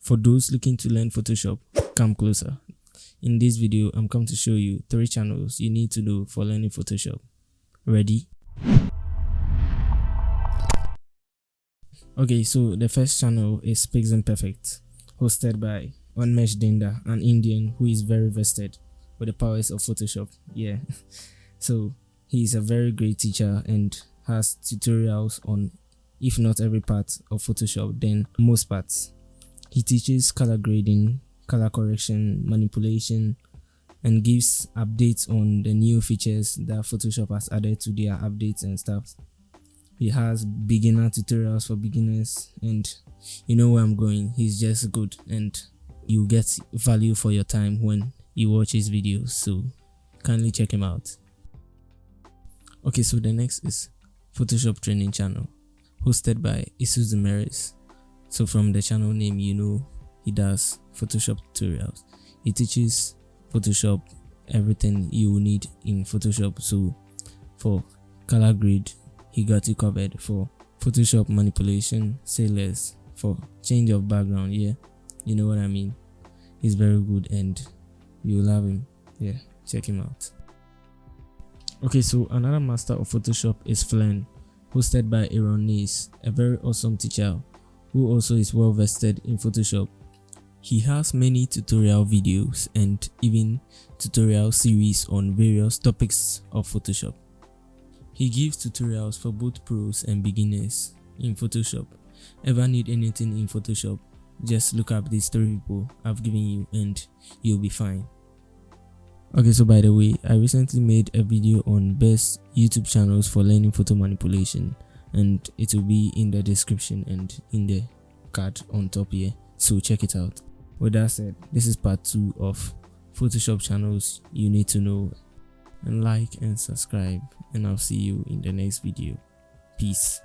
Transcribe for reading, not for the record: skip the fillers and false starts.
For those looking to learn Photoshop, come closer. In this video, I'm come to show you 3 channels you need to know for learning Photoshop. Ready? Okay, so the first channel is Pixelperfect, hosted by Unmesh Dinda, an Indian who is very vested with the powers of Photoshop. Yeah, so he is a very great teacher and has tutorials on, if not every part of Photoshop, then most parts. He teaches color grading, color correction, manipulation, and gives updates on the new features that Photoshop has added to their updates and stuff. He has beginner tutorials for beginners, and you know where I'm going. He's just good, and you get value for your time when you watch his videos, so kindly check him out. Okay, so the next is Photoshop Training Channel, hosted by Isuzumeris. So from the channel name, you know he does Photoshop tutorials. He teaches Photoshop, everything you will need in Photoshop. So for color grade, he got you covered. For Photoshop manipulation, say less. For change of background, yeah, you know what I mean. He's very good and you'll love him. Yeah, check him out. Okay, so another master of Photoshop is Flen, hosted by Aaron Nace, a very awesome teacher who also is well vested in Photoshop. He has many tutorial videos and even tutorial series on various topics of Photoshop. He gives tutorials for both pros and beginners in Photoshop. Ever need anything in Photoshop, just look up these 3 people I've given you and you'll be fine. Okay, so by the way, I recently made a video on best YouTube channels for learning photo manipulation, and it will be in the description and in the card on top here, so check it out. With that said, this is part 2 of Photoshop channels you need to know, and like and subscribe, and I'll see you in the next video. Peace.